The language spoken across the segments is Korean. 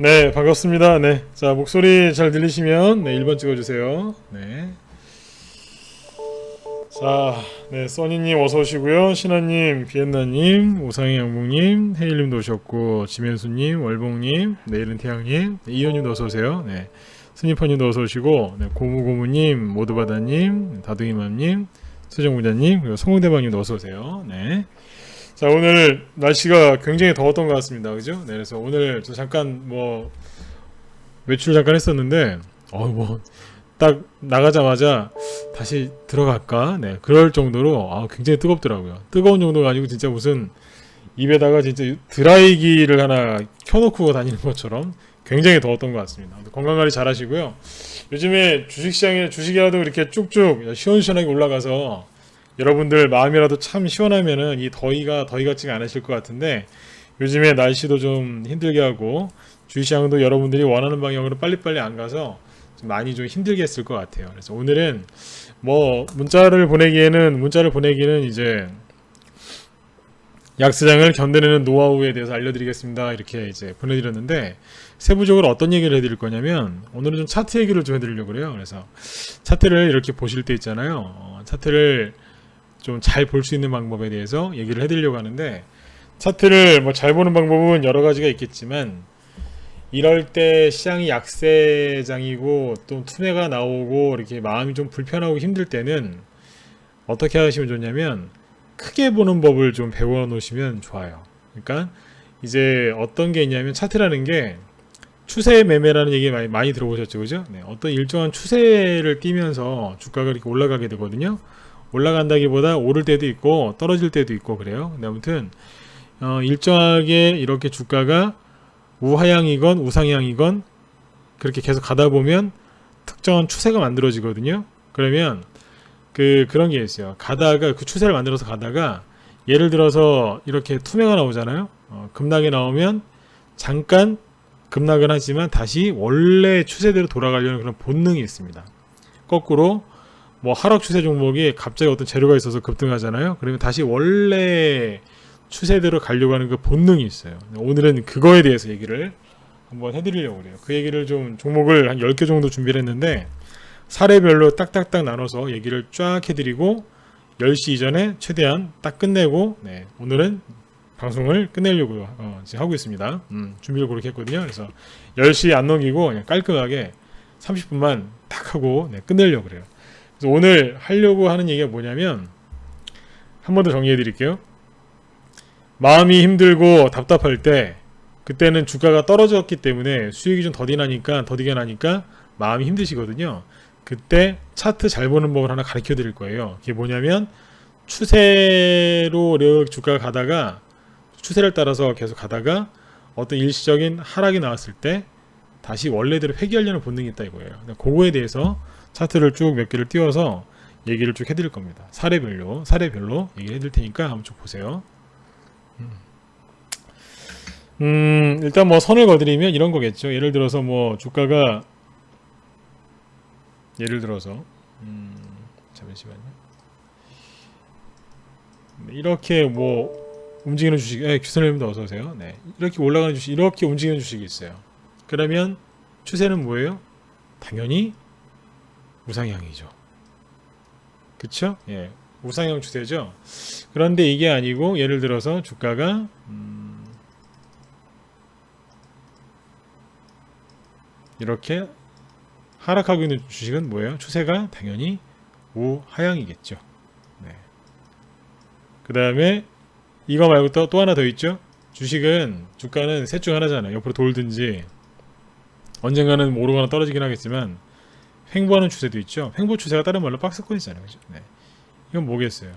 네, 반갑습니다. 네. 자, 목소리 잘 들리시면 네, 1번 찍어 주세요. 네. 자, 네, 써니님 어서 오시고요. 신하님, 비엔나님, 오상희 양봉님, 헤일님도 오셨고, 지면수님, 월봉님, 내일은 태양님, 네, 이현님도 어서 오세요. 네, 스니퍼님도 어서 오시고, 네, 고무고무님, 모두바다님, 다둥이맘님, 수정부자님, 그리고 송대방님도 어서 오세요. 네. 자, 오늘 날씨가 굉장히 더웠던 것 같습니다. 그죠? 네, 그래서 오늘 저 잠깐 뭐 외출 잠깐 했었는데, 뭐 딱 나가자마자 다시 들어갈까? 네, 그럴 정도로 굉장히 뜨겁더라고요. 뜨거운 정도가 아니고 진짜 무슨 입에다가 진짜 드라이기를 하나 켜놓고 다니는 것처럼 굉장히 더웠던 것 같습니다. 건강관리 잘 하시고요. 요즘에 주식시장에 주식이라도 이렇게 쭉쭉 시원시원하게 올라가서 여러분들 마음이라도 참 시원하면은 이 더위가 더위 같지가 않으실 것 같은데, 요즘에 날씨도 좀 힘들게 하고 주식시장도 여러분들이 원하는 방향으로 빨리빨리 안 가서 좀 많이 좀 힘들게 했을 것 같아요. 그래서 오늘은 뭐 문자를 보내기는 이제 약시장을 견뎌내는 노하우에 대해서 알려드리겠습니다. 이렇게 이제 보내드렸는데, 세부적으로 어떤 얘기를 해드릴 거냐면, 오늘은 좀 차트 얘기를 좀 해드리려고 그래요. 그래서 차트를 이렇게 보실 때 있잖아요. 차트를 좀 잘 볼 수 있는 방법에 대해서 얘기를 해드리려고 하는데, 차트를 뭐 잘 보는 방법은 여러 가지가 있겠지만, 이럴 때 시장이 약세장이고 또 투매가 나오고 이렇게 마음이 좀 불편하고 힘들 때는 어떻게 하시면 좋냐면, 크게 보는 법을 좀 배워 놓으시면 좋아요. 그러니까 이제 어떤 게 있냐면, 차트라는 게 추세 매매라는 얘기 많이 들어보셨죠, 그죠? 네, 어떤 일정한 추세를 띠면서 주가가 이렇게 올라가게 되거든요. 올라간다기보다 오를 때도 있고 떨어질 때도 있고 그래요. 근데 아무튼 일정하게 이렇게 주가가 우하향이건 우상향이건 그렇게 계속 가다 보면 특정한 추세가 만들어지거든요. 그러면 그런 게 있어요. 가다가 그 추세를 만들어서 가다가, 예를 들어서 이렇게 투매가 나오잖아요. 급락이 나오면 잠깐 급락은 하지만 다시 원래 추세대로 돌아가려는 그런 본능이 있습니다. 거꾸로 뭐 하락 추세 종목이 갑자기 어떤 재료가 있어서 급등하잖아요. 그러면 다시 원래 추세대로 가려고 하는 그 본능이 있어요. 오늘은 그거에 대해서 얘기를 한번 해드리려고 그래요. 그 얘기를 좀 종목을 한 10개 정도 준비를 했는데, 사례별로 딱딱딱 나눠서 얘기를 쫙 해드리고 10시 이전에 최대한 딱 끝내고, 네, 오늘은 방송을 끝내려고 지금 하고 있습니다. 준비를 그렇게 했거든요. 그래서 10시 안 넘기고 그냥 깔끔하게 30분만 딱 하고 끝내려고 그래요. 그래서 오늘 하려고 하는 얘기가 뭐냐면, 한 번 더 정리해 드릴게요. 마음이 힘들고 답답할 때, 그때는 주가가 떨어졌기 때문에 수익이 좀 더디게 나니까 마음이 힘드시거든요. 그때 차트 잘 보는 법을 하나 가르쳐 드릴 거예요. 그게 뭐냐면, 추세로 주가가 가다가 추세를 따라서 계속 가다가 어떤 일시적인 하락이 나왔을 때 다시 원래대로 회귀하려는 본능이 있다 이거예요. 그거에 대해서 차트를 쭉 몇 개를 띄워서 얘기를 쭉 해드릴 겁니다. 사례별로 얘기를 해드릴 테니까 한번 쭉 보세요. 일단 뭐 선을 그어드리면 이런 거겠죠. 예를 들어서 뭐 주가가, 예를 들어서 잠시만요. 이렇게 뭐 움직이는 주식, 규선님도 어서 오세요. 네, 이렇게 올라가는 주식, 이렇게 움직이는 주식이 있어요. 그러면 추세는 뭐예요? 당연히 우상향이죠. 그쵸? 예, 우상향 추세죠. 그런데 이게 아니고, 예를 들어서 주가가 이렇게 하락하고 있는 주식은 뭐예요? 추세가 당연히 우하향이겠죠. 네. 그 다음에 이거 말고 또 하나 더 있죠. 주가는 셋 중 하나잖아요. 옆으로 돌든지 언젠가는 오르거나 떨어지긴 하겠지만, 횡보하는 추세도 있죠. 횡보 추세가 다른 말로 박스권이잖아요. 그죠? 네. 이건 뭐겠어요?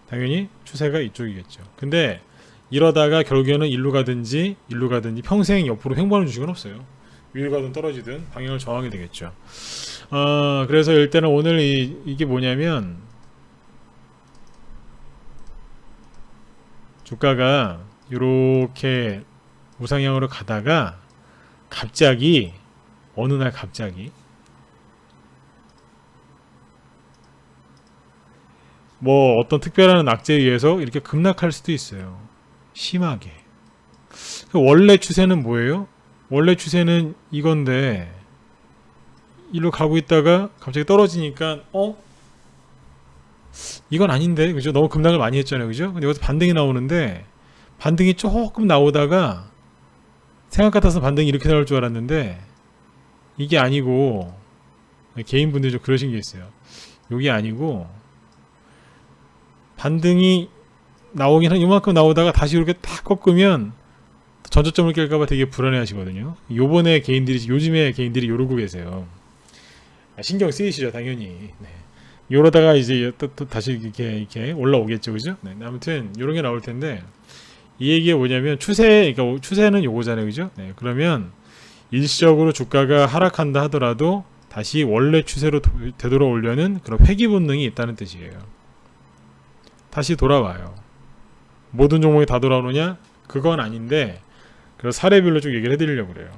당연히 추세가 이쪽이겠죠. 근데 이러다가 결국에는 일로 가든지 평생 옆으로 횡보하는 주식은 없어요. 위로 가든 떨어지든 방향을 정하게 되겠죠. 그래서 일단은 오늘 이게 뭐냐면, 주가가 이렇게 우상향으로 가다가 갑자기 어느 날 갑자기 뭐 어떤 특별한 악재에 의해서 이렇게 급락할 수도 있어요. 심하게. 원래 추세는 뭐예요? 원래 추세는 이건데 일로 가고 있다가 갑자기 떨어지니까 이건 아닌데, 그죠? 너무 급락을 많이 했잖아요, 그죠? 근데 여기서 반등이 나오는데 반등이 조금 나오다가 생각 같아서 반등이 이렇게 나올 줄 알았는데 이게 아니고, 개인분들이 좀 그러신 게 있어요. 이게 아니고 반등이 나오긴 한 이만큼 나오다가 다시 이렇게 딱 꺾으면 전저점을 깰까봐 되게 불안해 하시거든요. 요즘에 개인들이 요러고 계세요. 신경 쓰이시죠, 당연히. 네. 요러다가 이제 또 다시 이렇게 올라오겠죠, 그죠? 네. 아무튼 요런 게 나올 텐데, 이 얘기가 뭐냐면 그러니까 추세는 요거잖아요, 그죠? 네. 그러면 일시적으로 주가가 하락한다 하더라도 다시 원래 추세로 되돌아오려는 그런 회귀 본능이 있다는 뜻이에요. 다시 돌아와요. 모든 종목이 다 돌아오느냐? 그건 아닌데, 그래서 사례별로 쭉 얘기를 해드리려고 그래요.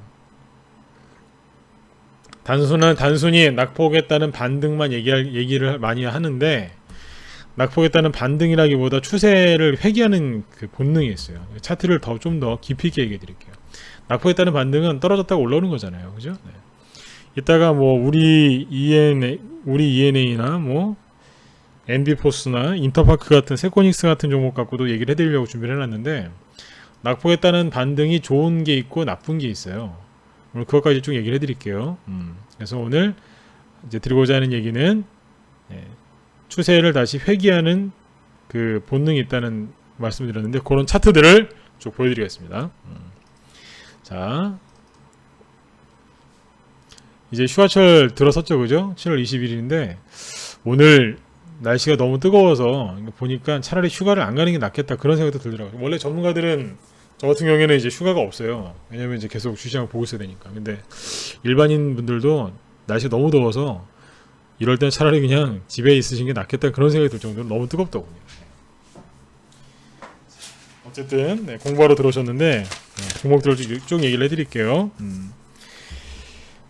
단순히 낙폭했다는 반등만 얘기를 많이 하는데, 낙폭했다는 반등이라기보다 추세를 회귀하는 그 본능이 있어요. 차트를 좀 더 깊이 있게 얘기해 드릴게요. 낙폭했다는 반등은 떨어졌다가 올라오는 거잖아요, 그죠? 네. 이따가 뭐 우리 ENA나 뭐 엔비포스나 인터파크 같은 세코닉스 같은 종목 갖고도 얘기를 해드리려고 준비를 해놨는데, 낙폭했다는 반등이 좋은 게 있고 나쁜 게 있어요. 오늘 그것까지 쭉 얘기를 해드릴게요. 그래서 오늘 이제 드리고자 하는 얘기는, 추세를 다시 회귀하는 그 본능이 있다는 말씀을 드렸는데, 그런 차트들을 쭉 보여드리겠습니다. 자, 이제 휴가철 들어섰죠, 그죠? 7월 20일인데 오늘 날씨가 너무 뜨거워서 보니까 차라리 휴가를 안 가는 게 낫겠다, 그런 생각도 들더라고요. 원래 전문가들은, 저 같은 경우에는 이제 휴가가 없어요. 왜냐면 이제 계속 주시장을 보고 있어야 되니까. 근데 일반인 분들도 날씨가 너무 더워서 이럴 땐 차라리 그냥 집에 있으신 게 낫겠다, 그런 생각이 들 정도로 너무 뜨겁더군요. 어쨌든 공부하러 들어오셨는데 종목들을 쭉 얘기를 해드릴게요.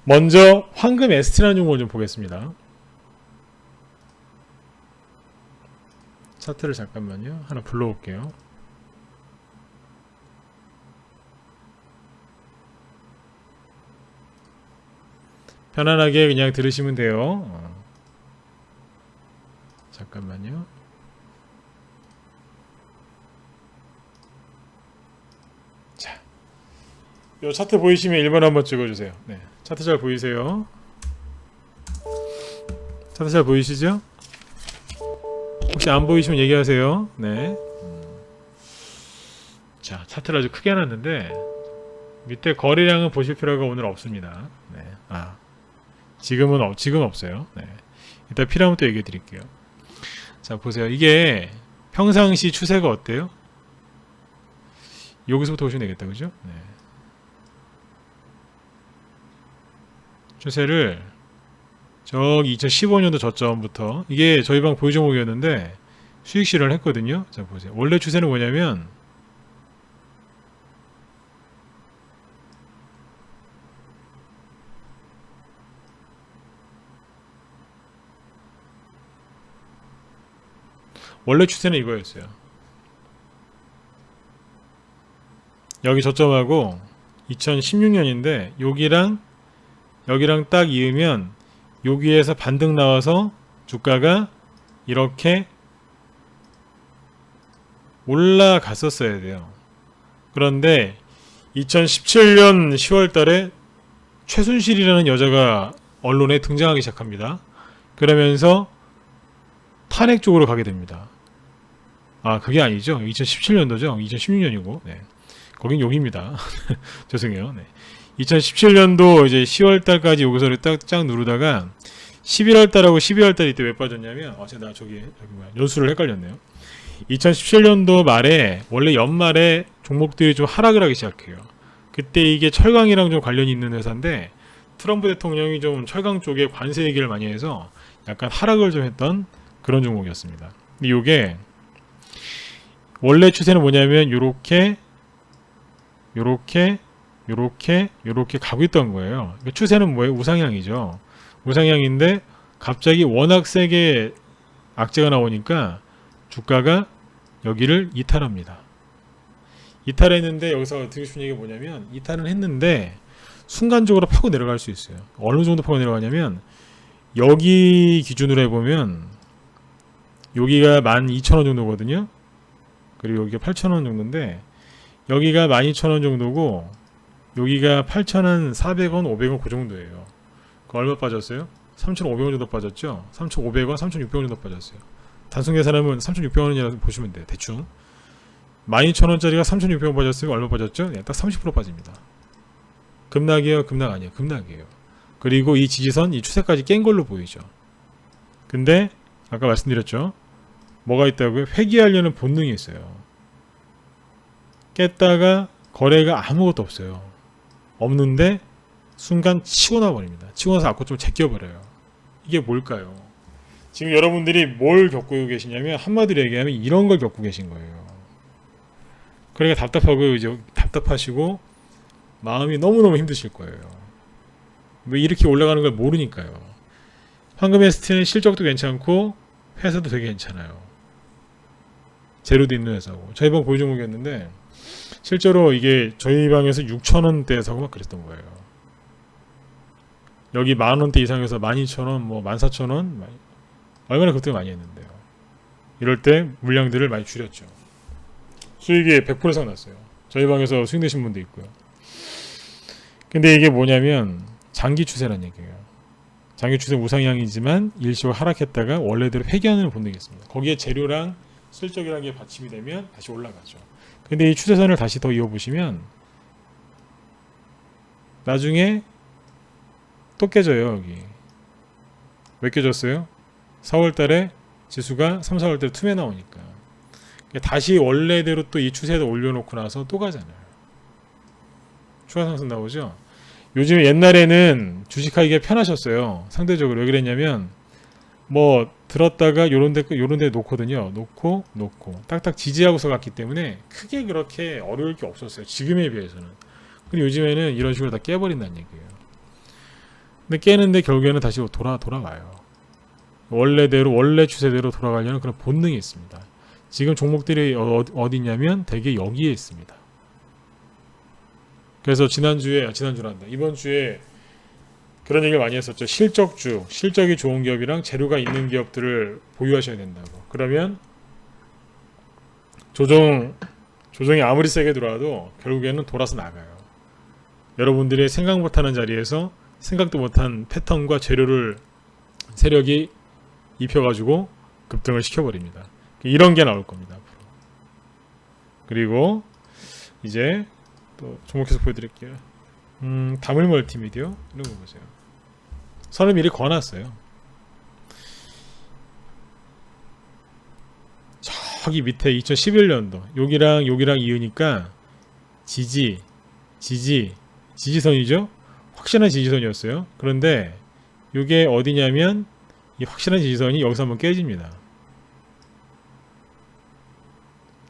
먼저 황금 ST라는 종목을 좀 보겠습니다. 차트를 잠깐만요, 하나 불러올게요. 편안하게 그냥 들으시면 돼요. 잠깐만요. 자, 요 차트 보이시면 1번 한번 찍어주세요. 네, 차트 잘 보이세요? 차트 잘 보이시죠? 혹시 안 보이시면 얘기하세요. 네. 자, 차트를 아주 크게 해놨는데 밑에 거래량은 보실 필요가 오늘 없습니다. 네. 지금 없어요. 네. 이따 필요하면 또 얘기해 드릴게요. 자, 보세요. 이게 평상시 추세가 어때요? 여기서부터 보시면 되겠다, 그죠? 네. 추세를 저기 2015년도 저점부터, 이게 저희 방 보유 종목이었는데 수익 실현을 했거든요. 자, 보세요. 원래 추세는 뭐냐면 원래 추세는 이거였어요. 여기 저점하고 2016년인데 여기랑 딱 이으면 여기에서 반등 나와서 주가가 이렇게 올라갔었어야 돼요. 그런데 2017년 10월 달에 최순실이라는 여자가 언론에 등장하기 시작합니다. 그러면서 탄핵 쪽으로 가게 됩니다. 그게 아니죠. 2017년도죠. 2016년이고. 네. 거긴 여기입니다. 죄송해요. 네. 2017년도 이제 10월 달까지 여기서를 딱 누르다가 11월 달하고 12월 달이 이때 왜 빠졌냐면, 제가 연수를 헷갈렸네요. 2017년도 말에 원래 연말에 종목들이 좀 하락을 하기 시작해요. 그때 이게 철강이랑 좀 관련이 있는 회사인데 트럼프 대통령이 좀 철강 쪽에 관세 얘기를 많이 해서 약간 하락을 좀 했던 그런 종목이었습니다. 근데 이게 원래 추세는 뭐냐면 요렇게 가고 있던 거예요. 그러니까 추세는 뭐예요? 우상향이죠. 우상향인데 갑자기 워낙 세게 악재가 나오니까 주가가 여기를 이탈합니다. 이탈했는데 여기서 드리고 싶은 얘기가 뭐냐면, 이탈은 했는데 순간적으로 파고 내려갈 수 있어요. 어느 정도 파고 내려가냐면 여기 기준으로 해보면 여기가 12,000원 정도거든요. 그리고 여기가 8,000원 정도인데 여기가 12,000원 정도고 여기가 8,400원, 500원 그 정도예요. 그 얼마 빠졌어요? 3,500원 정도 빠졌죠? 3,500원, 3,600원 정도 빠졌어요. 단순 계산하면 3,600원이라고 보시면 돼요. 대충 12,000원짜리가 3,600원 빠졌으면 얼마 빠졌죠? 딱 30% 빠집니다. 급락이에요? 급락 아니에요? 급락이에요. 그리고 이 지지선, 이 추세까지 깬 걸로 보이죠. 근데 아까 말씀드렸죠? 뭐가 있다고요? 회귀하려는 본능이 있어요. 깼다가 거래가 아무것도 없어요. 없는데 순간 치고 나버립니다. 치고 나서 앞으로 제껴버려요. 이게 뭘까요? 지금 여러분들이 뭘 겪고 계시냐면 한마디로 얘기하면 이런 걸 겪고 계신 거예요. 그러니까 답답하고 이제 답답하시고 마음이 너무너무 힘드실 거예요. 왜 이렇게 올라가는 걸 모르니까요. 황금에스티는 실적도 괜찮고 회사도 되게 괜찮아요. 재료도 있는 회사고. 저희 방 보유 종목이었는데 실제로 이게 저희 방에서 6,000원대 사고 막 그랬던 거예요. 여기 10,000원대 이상에서 12,000원, 뭐 14,000원 얼마나 그때 많이 했는데요. 이럴 때 물량들을 많이 줄였죠. 수익이 100% 이상 났어요. 저희 방에서 수익 내신 분도 있고요. 근데 이게 뭐냐면 장기 추세란 얘기예요. 장기 추세 우상향이지만 일시적으로 하락했다가 원래대로 회귀하는 본능이 있습니다. 거기에 재료랑 실적이라는 게 받침이 되면 다시 올라가죠. 근데 이 추세선을 다시 더 이어보시면 나중에 또 깨져요. 여기 왜 깨졌어요? 4월달에 지수가 3, 4월달에 틈에 나오니까 다시 원래대로 또 이 추세에다 올려놓고 나서 또 가잖아요. 추가 상승 나오죠. 요즘 옛날에는 주식하기가 편하셨어요. 상대적으로 왜 그랬냐면 뭐 들었다가 요런데 놓거든요. 놓고 딱딱 지지하고서 갔기 때문에 크게 그렇게 어려울 게 없었어요. 지금에 비해서는. 근데 요즘에는 이런 식으로 다 깨버린다는 얘기예요. 근데 깨는데 결국에는 다시 돌아와요. 원래대로 원래 추세대로 돌아가려는 그런 본능이 있습니다. 지금 종목들이 어디 있냐면 대개 여기에 있습니다. 그래서 지난주란다. 이번 주에 그런 얘기를 많이 했었죠. 실적이 좋은 기업이랑 재료가 있는 기업들을 보유하셔야 된다고. 그러면 조정이 아무리 세게 들어와도 결국에는 돌아서 나가요. 여러분들이 생각 못하는 자리에서 생각도 못한 패턴과 세력이 입혀가지고 급등을 시켜버립니다. 이런 게 나올 겁니다. 앞으로. 그리고 이제 또 종목해서 보여드릴게요. 다물 멀티미디어 이런 거 보세요. 선을 미리 그어놨어요. 저기 밑에 2011년도 여기랑 이으니까 지지선이죠. 확실한 지지선이었어요. 그런데 이게 어디냐면 이 확실한 지지선이 여기서 한번 깨집니다.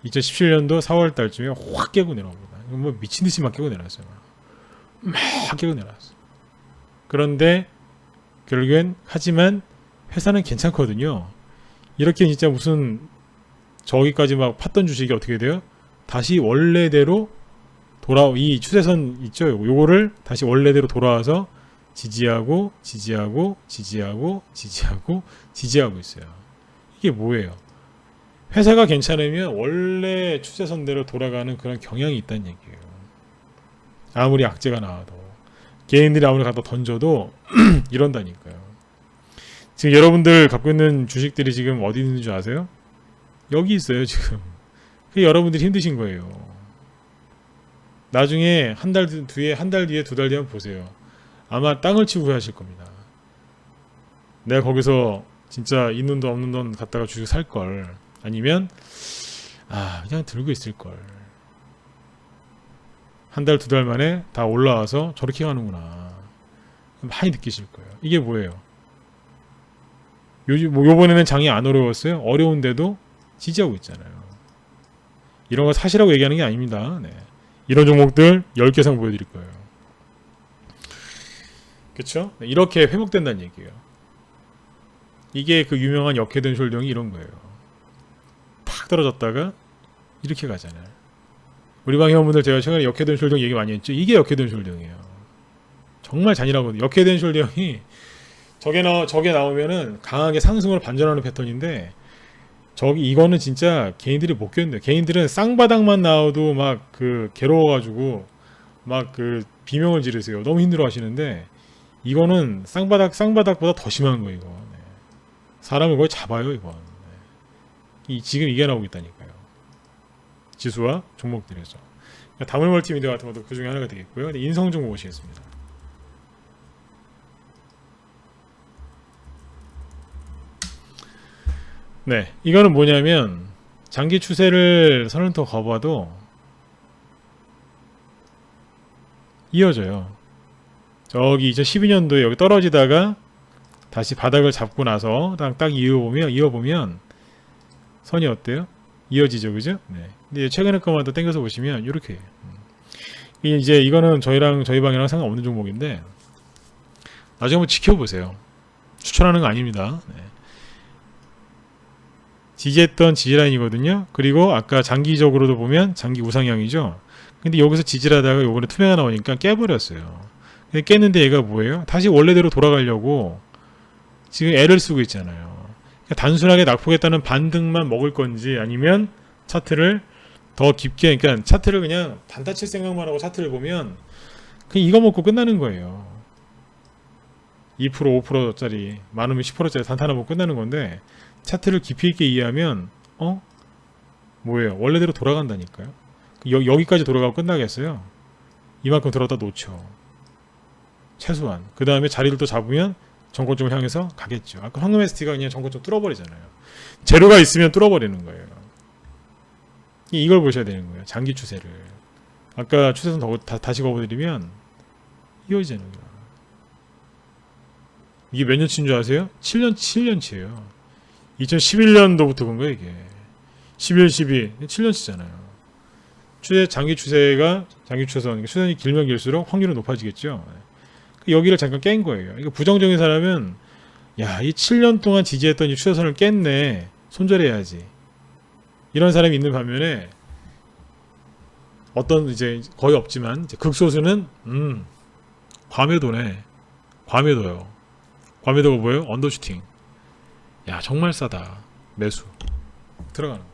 2017년도 4월달쯤에 확 깨고 내려옵니다. 뭐 미친듯이 막 깨고 내려왔어요. 막 깨고 내려왔어요. 그런데 결국엔 하지만 회사는 괜찮거든요. 이렇게 진짜 무슨 저기까지 막 팠던 주식이 어떻게 돼요? 다시 원래대로 이 추세선 있죠? 요거를 다시 원래대로 돌아와서 지지하고 있어요. 이게 뭐예요? 회사가 괜찮으면 원래 추세선대로 돌아가는 그런 경향이 있다는 얘기예요. 아무리 악재가 나와도 개인들이 아무리 갖다 던져도 이런다니까요. 지금 여러분들 갖고 있는 주식들이 지금 어디 있는 줄 아세요? 여기 있어요 지금. 그게 여러분들이 힘드신 거예요. 나중에 한 달 뒤에 2달 뒤에 보세요. 아마 땅을 치고 후회하실 겁니다. 내가 거기서 진짜 있는 돈 없는 돈 갖다가 주식 살걸. 아니면 그냥 들고 있을걸. 한 달, 2달 만에 다 올라와서 저렇게 가는구나. 많이 느끼실 거예요. 이게 뭐예요? 요번에는 장이 안 어려웠어요? 어려운데도 지지하고 있잖아요. 이런 거 사시라고 얘기하는 게 아닙니다. 네. 이런 종목들 10개 이상 보여드릴 거예요. 그쵸? 네, 이렇게 회복된다는 얘기예요. 이게 그 유명한 역회전 숄딩이 이런 거예요. 팍 떨어졌다가 이렇게 가잖아요. 우리 방 회원분들 제가 최근에 역회전 숄딩 얘기 많이 했죠. 이게 역회전 숄딩이에요. 정말 잔인하거든요. 역헤드 앤 숄더형이 저게 나오면은 강하게 상승으로 반전하는 패턴인데 이거는 진짜 개인들이 못 견뎌요. 개인들은 쌍바닥만 나와도 막 그 괴로워가지고 막 그 비명을 지르세요. 너무 힘들어 하시는데 이거는 쌍바닥보다 더 심한 거예요. 이거. 네. 사람을 거의 잡아요. 이건. 네. 지금 이게 나오고 있다니까요. 지수와 종목들에서. 그러니까 다물 멀티미디어 같은 것도 그 중에 하나가 되겠고요. 인성 종목 보시겠습니다. 네, 이거는 뭐냐면 장기 추세를 선을 더 거봐도 이어져요. 저기 2012년도에 여기 떨어지다가 다시 바닥을 잡고 나서 딱 이어보면 선이 어때요? 이어지죠, 그죠? 네. 근데 최근에 것만 더 당겨서 보시면 이렇게 이제 이거는 저희 방이랑 상관없는 종목인데 나중에 한번 지켜보세요. 추천하는 거 아닙니다. 네. 지지했던 지지라인이거든요. 그리고 아까 장기적으로도 보면 장기 우상향이죠. 근데 여기서 지지하다가 요번에 투매가 나오니까 깨버렸어요. 근데 깼는데 얘가 뭐예요? 다시 원래대로 돌아가려고 지금 애를 쓰고 있잖아요. 그러니까 단순하게 낙폭했다는 반등만 먹을 건지 아니면 차트를 더 깊게, 그러니까 차트를 그냥 단타 칠 생각만 하고 차트를 보면 그냥 이거 먹고 끝나는 거예요. 2% 5%짜리 많으면 10%짜리 단타나 먹고 끝나는 건데 차트를 깊이 있게 이해하면 뭐예요? 원래대로 돌아간다니까요. 여기까지 돌아가고 끝나겠어요? 이만큼 들어다 놓죠. 최소한. 그 다음에 자리를 또 잡으면 정고점을 향해서 가겠죠. 아까 황금 ST가 그냥 정고점 뚫어버리잖아요. 재료가 있으면 뚫어버리는 거예요. 이걸 보셔야 되는 거예요. 장기 추세를. 아까 추세선 다시 거버드리면 이어지잖아요. 이게 몇 년치인 줄 아세요? 7년치예요. 2011년도부터 본 거예요, 이게. 11, 12, 7년치잖아요. 장기 추세선, 추세선이 길면 길수록 확률은 높아지겠죠. 여기를 잠깐 깬 거예요. 이거 부정적인 사람은, 야, 이 7년 동안 지지했던 이 추세선을 깼네. 손절해야지. 이런 사람이 있는 반면에, 이제 거의 없지만, 이제 극소수는, 과매도네. 과매도요. 과매도가 뭐예요? 언더슈팅. 야, 정말 싸다. 매수. 들어가는 거.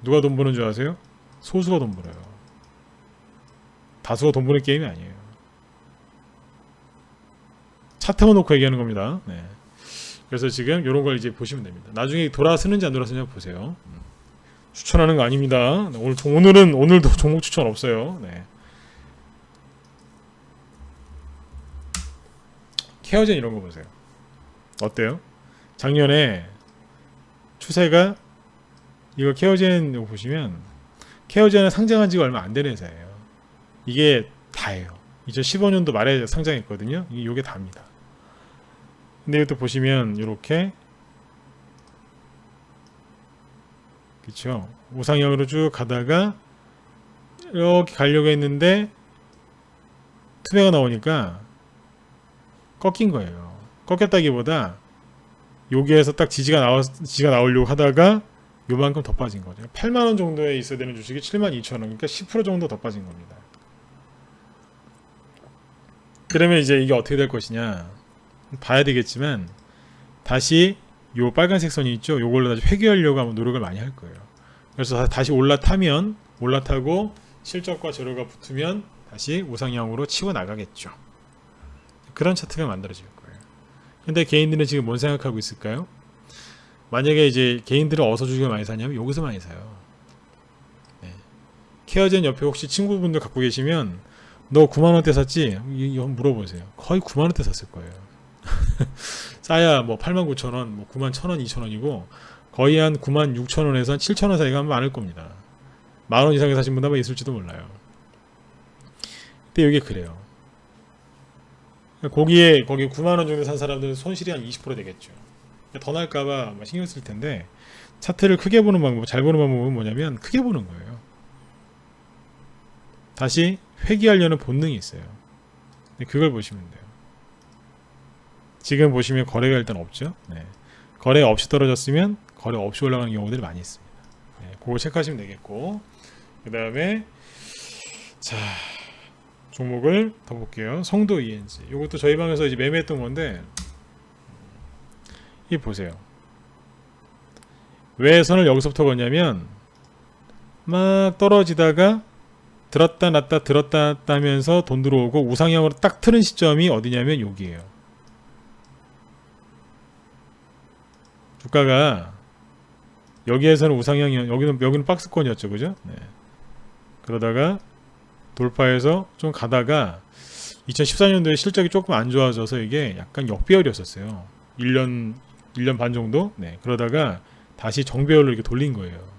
누가 돈 버는 줄 아세요? 소수가 돈 벌어요. 다수가 돈 버는 게임이 아니에요. 차트만 놓고 얘기하는 겁니다. 네. 그래서 지금 이런 걸 이제 보시면 됩니다. 나중에 돌아서는지 안 돌아서는지 보세요. 추천하는 거 아닙니다. 오늘도 종목 추천 없어요. 네. 케어젠 이런 거 보세요. 어때요? 작년에 추세가 이거 케어젠 보시면 케어젠은 상장한 지가 얼마 안 되는 회사예요. 이게 다예요. 2015년도 말에 상장했거든요. 이게 다입니다. 근데 이것도 보시면 이렇게 그쵸? 우상향으로 쭉 가다가 이렇게 가려고 했는데 투매가 나오니까 꺾인 거예요. 꺾였다기보다 여기에서 딱 지지가 나오려고 하다가 요만큼 더 빠진 거죠. 8만원 정도에 있어야 되는 주식이 72,000원, 그러니까 10% 정도 더 빠진 겁니다. 그러면 이제 이게 어떻게 될 것이냐 봐야 되겠지만 다시 요 빨간색 선이 있죠. 요걸로 다시 회귀하려고 하면 노력을 많이 할 거예요. 그래서 다시 올라타고 실적과 재료가 붙으면 다시 우상향으로 치고 나가겠죠. 그런 차트가 만들어질 거예요. 근데 개인들은 지금 뭔 생각하고 있을까요? 만약에 이제 개인들은 어디서 주식을 많이 사냐면 여기서 많이 사요. 네. 케어젠 옆에 혹시 친구분들 갖고 계시면 너 9만원대 샀지? 이거 한번 물어보세요. 거의 9만원대 샀을 거예요. 싸야 뭐 89,000원, 뭐 91,000원, 2,000원이고 거의 한 96,000원에서 한 7,000원 사이가 많을 겁니다. 만원 이상에 사신 분도 아마 있을지도 몰라요. 근데 이게 그래요. 거기 9만원 정도 산 사람들은 손실이 한 20% 되겠죠. 더 날까봐 신경 쓸 텐데 차트를 크게 보는 방법, 잘 보는 방법은 뭐냐면 크게 보는 거예요. 다시 회귀하려는 본능이 있어요. 그걸 보시면 돼요. 지금 보시면 거래가 일단 없죠. 네. 거래 없이 떨어졌으면 거래 없이 올라가는 경우들이 많이 있습니다. 네. 그거 체크하시면 되겠고 그 다음에 자 종목을 더 볼게요. 성도 ENG. 이것도 저희 방에서 이제 매매했던 건데, 이 보세요. 왜 선을 여기서부터 걷냐면 막 떨어지다가 들었다 놨다 들었다 놨다 하면서 돈 들어오고 우상향으로 딱 트는 시점이 어디냐면 여기에요. 주가가 여기에서는 우상향이, 여기는 박스권이었죠, 그죠? 네. 그러다가 돌파해서 좀 가다가 2014년도에 실적이 조금 안 좋아져서 이게 약간 역배열이었었어요. 1년 반 정도. 네. 그러다가 다시 정배열로 이렇게 돌린 거예요.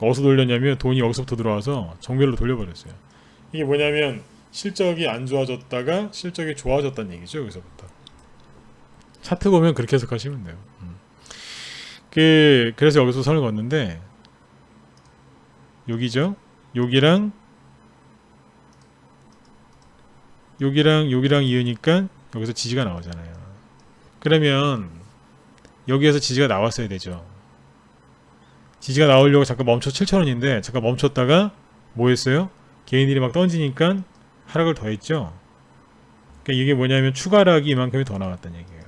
어디서 돌렸냐면 돈이 여기서부터 들어와서 정배열로 돌려버렸어요. 이게 뭐냐면 실적이 안 좋아졌다가 실적이 좋아졌다는 얘기죠. 여기서부터. 차트 보면 그렇게 해석하시면 돼요. 그래서 여기서 선을 걷는데 여기죠. 여기랑 이으니까 여기서 지지가 나오잖아요. 그러면 여기에서 지지가 나왔어야 되죠. 지지가 나오려고 잠깐 멈춰 7,000원인데 잠깐 멈췄다가 뭐 했어요? 개인들이 막 던지니까 하락을 더 했죠. 그러니까 이게 뭐냐면 추가 하락이 이만큼이 더 나왔다는 얘기예요.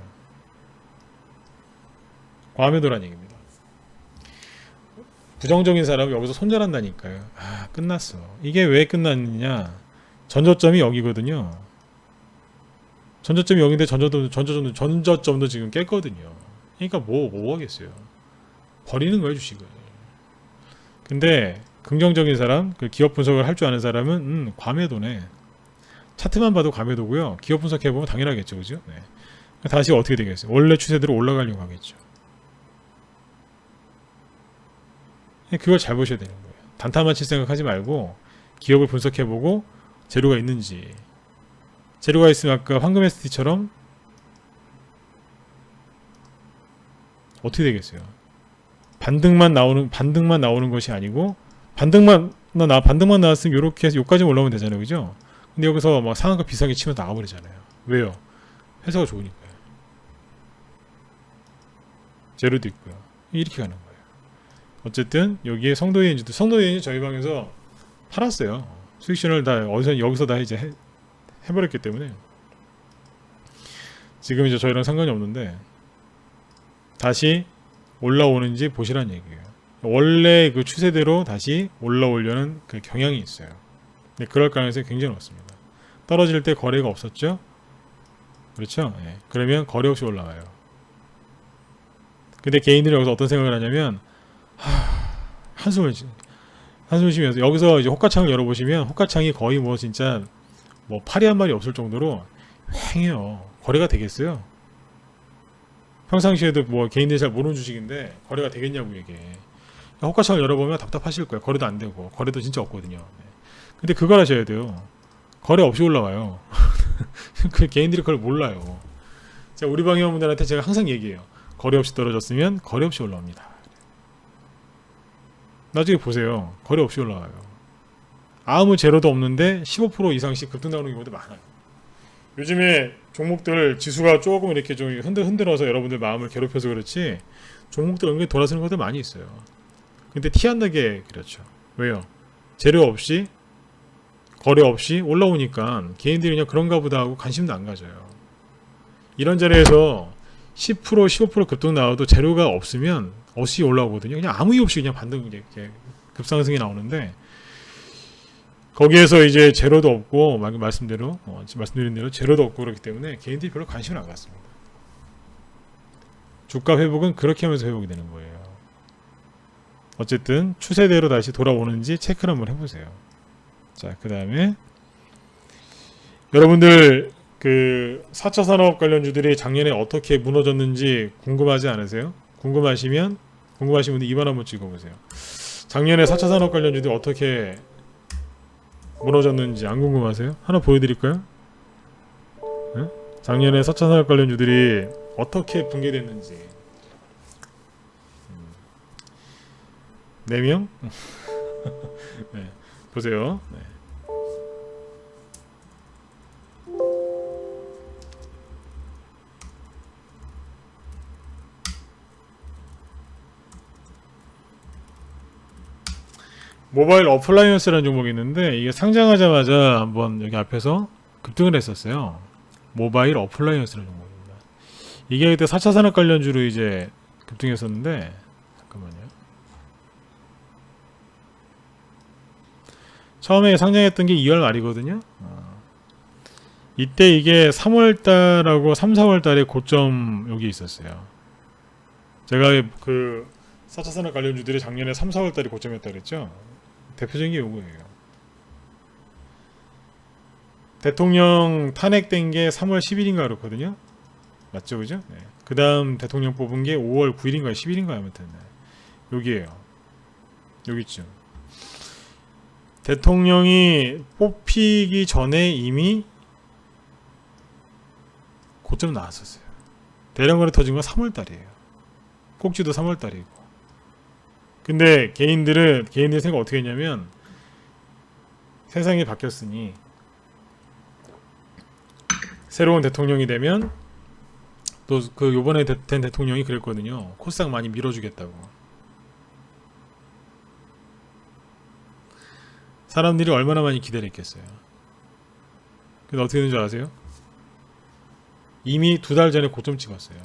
과매도란 얘기입니다. 부정적인 사람은 여기서 손절한다니까요. 아, 끝났어. 이게 왜 끝났느냐? 전저점이 여기거든요. 전저점이 여기인데 전저점도 지금 깼거든요. 그러니까 뭐 하겠어요. 버리는 거예요, 주식을. 근데 긍정적인 사람, 그 기업 분석을 할 줄 아는 사람은 과매도네. 차트만 봐도 과매도고요. 기업 분석해보면 당연하겠죠, 그죠? 네. 다시 어떻게 되겠어요? 원래 추세대로 올라가려고 하겠죠. 그걸 잘 보셔야 되는 거예요. 단타만 칠 생각하지 말고 기업을 분석해보고 재료가 있는지. 재료가 있으면 아까 황금 ST처럼 어떻게 되겠어요? 반등만 나오는 것이 아니고 반등만 나왔으면 이렇게 해서 여기까지 올라오면 되잖아요, 그죠? 근데 여기서 막 상한가 비싸게 치면 나가버리잖아요. 왜요? 회사가 좋으니까요. 재료도 있고요. 이렇게 가는 거예요. 어쨌든 여기에 성도 ENG도 저희 방에서 팔았어요. 수익신을 다 여기서 다 이제 해버렸기 때문에 지금 이제 저희랑 상관이 없는데 다시 올라오는지 보시란 얘기예요. 원래 그 추세대로 다시 올라오려는 그 경향이 있어요. 근데 그럴 가능성이 굉장히 높습니다. 떨어질 때 거래가 없었죠? 그렇죠? 네. 그러면 거래 없이 올라와요. 근데 개인들이 여기서 어떤 생각을 하냐면 한숨을 쉬면서 여기서 이제 호가창을 열어보시면 호가창이 거의 뭐 진짜 뭐 파리 한 마리 없을 정도로 휑해요. 거래가 되겠어요? 평상시에도 뭐 개인들이 잘 모르는 주식인데 거래가 되겠냐고 이게. 호가창을 열어보면 답답하실 거예요. 거래도 안 되고 거래도 진짜 없거든요. 네. 근데 그걸 하셔야 돼요. 거래 없이 올라와요. 그 개인들이 그걸 몰라요. 제가 우리 방 회원분들한테 제가 항상 얘기해요. 거래 없이 떨어졌으면 거래 없이 올라옵니다. 나중에 보세요. 거래 없이 올라와요. 아무 재료도 없는데 15% 이상씩 급등 나오는 경우도 많아요. 요즘에 종목들 지수가 조금 이렇게 좀 흔들어서 여러분들 마음을 괴롭혀서 그렇지 종목들 은근히 돌아서는 것도 많이 있어요. 근데 티 안 나게 그렇죠. 왜요? 재료 없이 거래 없이 올라오니까 개인들이 그냥 그런가 보다 하고 관심도 안 가져요. 이런 자리에서 10% 15% 급등 나와도 재료가 없으면 없이 올라오거든요. 그냥 아무 이유 없이 그냥 반등 이렇게 급상승이 나오는데 거기에서 이제 재료도 없고 말씀드린 대로 재료도 없고 그렇기 때문에 개인들이 별로 관심을 안 갖습니다. 주가 회복은 그렇게 하면서 회복이 되는 거예요. 어쨌든 추세대로 다시 돌아오는지 체크를 한번 해보세요. 자, 그 다음에 여러분들 그 4차 산업 관련주들이 작년에 어떻게 무너졌는지 궁금하지 않으세요? 궁금하신 분들 2번 한번 찍어보세요. 작년에 4차 산업 관련주들이 어떻게 무너졌는지 안 궁금하세요? 하나 보여드릴까요? 네? 작년에 4차 산업 관련주들이 어떻게 붕괴됐는지 4명? 네, 보세요. 네. 모바일 어플라이언스라는 종목이 있는데 이게 상장하자마자 한번 여기 앞에서 급등을 했었어요. 모바일 어플라이언스라는 종목입니다. 이게 그때 4차 산업 관련주로 이제 급등했었는데 잠깐만요. 처음에 상장했던 게 2월 말이거든요. 이때 이게 3월달하고 3, 4월달에 고점 여기 있었어요. 제가 그 4차 산업 관련주들이 작년에 3, 4월달이 고점이었다 그랬죠. 대표적인 게 요거예요. 대통령 탄핵된 게 3월 10일인가 그렇거든요. 맞죠, 그죠? 네. 그 다음 대통령 뽑은 게 5월 9일인가 10일인가 아무튼 네. 여기에요. 여기쯤. 대통령이 뽑히기 전에 이미 고점 나왔었어요. 대량거래 터진 건 3월달이에요. 꼭지도 3월달이고. 근데 개인들 생각 어떻게 했냐면 세상이 바뀌었으니 새로운 대통령이 되면 또 그 요번에 된 대통령이 그랬거든요. 코스닥 많이 밀어주겠다고. 사람들이 얼마나 많이 기대를 했겠어요. 근데 어떻게 된 줄 아세요? 이미 2달 전에 고점 찍었어요.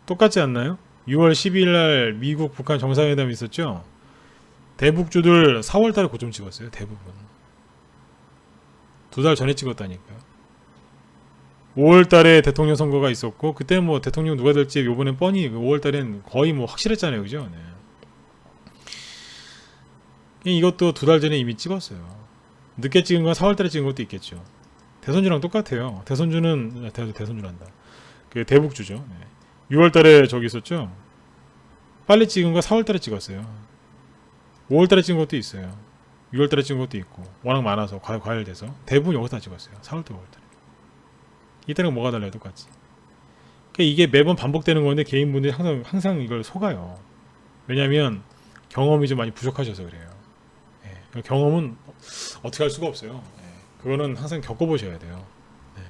똑같지 않나요? 6월 10일 날 미국 북한 정상회담이 있었죠. 대북주들 4월달에 고점 찍었어요. 대부분 2달 전에 찍었다니까요. 5월달에 대통령 선거가 있었고 그때는 뭐 대통령 누가 될지 요번엔 뻔히 5월달엔 거의 뭐 확실했잖아요, 그죠? 네. 이것도 2달 전에 이미 찍었어요. 늦게 찍은 건 4월달에 찍은 것도 있겠죠. 대선주랑 똑같아요. 대선주란다. 그 대북주죠. 네. 6월달에 저기 있었죠. 빨리 찍은 거 4월달에 찍었어요. 5월달에 찍은 것도 있어요. 6월달에 찍은 것도 있고 워낙 많아서 과열돼서 대부분 여기서 다 찍었어요. 4월달, 5월달에. 이때랑 뭐가 달라요? 똑같이. 그러니까 이게 매번 반복되는 건데 개인분들이 항상 이걸 속아요. 왜냐하면 경험이 좀 많이 부족하셔서 그래요. 네. 경험은 어떻게 할 수가 없어요. 네. 그거는 항상 겪어보셔야 돼요. 네.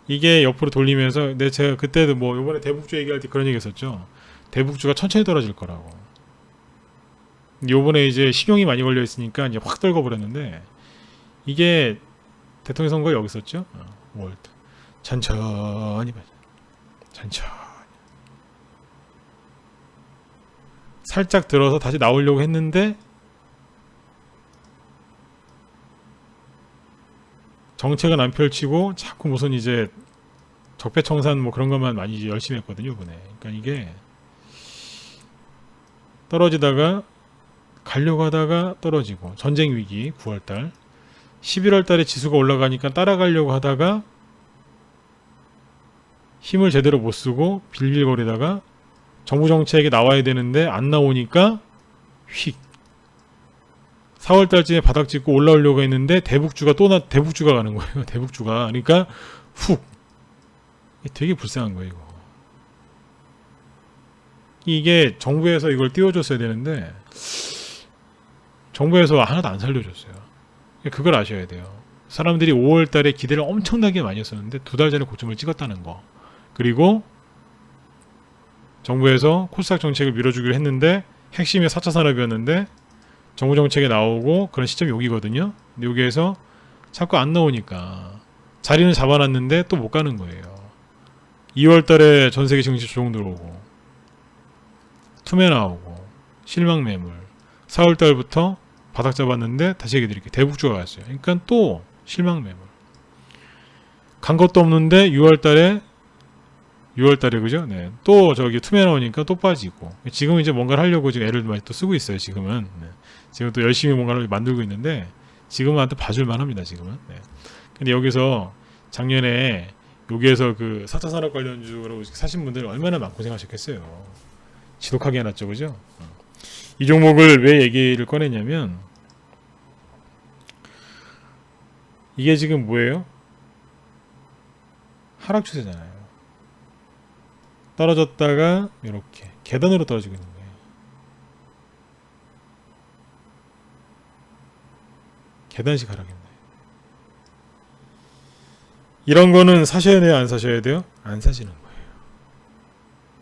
이게 옆으로 돌리면서 제가 그때도 뭐 요번에 대북주 얘기할 때 그런 얘기 했었죠. 대북주가 천천히 떨어질 거라고. 요번에 이제 식용이 많이 걸려 있으니까 이제 확 떨궈버렸는데 이게 대통령 선거 여기 있었죠. 월드 천천히 살짝 들어서 다시 나오려고 했는데 정책은 안 펼치고 자꾸 무슨 이제 적폐청산 뭐 그런 것만 많이 이제 열심히 했거든요, 이번에. 그러니까 이게 떨어지다가 가려고 하다가 떨어지고 전쟁 위기 9월달 11월달에 지수가 올라가니까 따라가려고 하다가 힘을 제대로 못 쓰고 빌빌거리다가 정부 정책이 나와야 되는데 안 나오니까 휙 4월달쯤에 바닥 찍고 올라오려고 했는데 대북주가 대북주가 가는 거예요. 대북주가. 그러니까 훅. 되게 불쌍한 거예요, 이거. 이게 정부에서 이걸 띄워줬어야 되는데 정부에서 하나도 안 살려줬어요. 그걸 아셔야 돼요. 사람들이 5월달에 기대를 엄청나게 많이 했었는데 2달 전에 고점을 찍었다는 거. 그리고 정부에서 코스닥 정책을 밀어주기로 했는데 핵심이 4차 산업이었는데 정부 정책에 나오고 그런 시점이 여기거든요. 근데 여기에서 자꾸 안 나오니까 자리는 잡아놨는데 또 못 가는 거예요. 2월달에 전세계 증시 조정 들어오고 투매 나오고 실망 매물 4월달부터 바닥 잡았는데 다시 얘기 드릴게요. 대북주가 갔어요. 그러니까 또 실망 매물 간 것도 없는데 6월달에 그죠? 네. 또 저기 투매 나오니까 또 빠지고 지금 이제 뭔가를 하려고 지금 애를 많이 또 쓰고 있어요. 지금은 네. 지금 또 열심히 뭔가를 만들고 있는데 지금은 또 봐줄만 합니다. 지금은. 네. 근데 여기서 작년에 여기에서 그 4차 산업 관련주로 사신 분들 얼마나 많고 고생하셨겠어요. 지독하게 해놨죠, 그죠? 이 종목을 왜 얘기를 꺼냈냐면 이게 지금 뭐예요? 하락 추세잖아요. 떨어졌다가 이렇게 계단으로 떨어지고 있는 거예요. 계단식 하락했네. 이런 거는 사셔야 돼요? 안 사셔야 돼요? 안 사시는 거예요.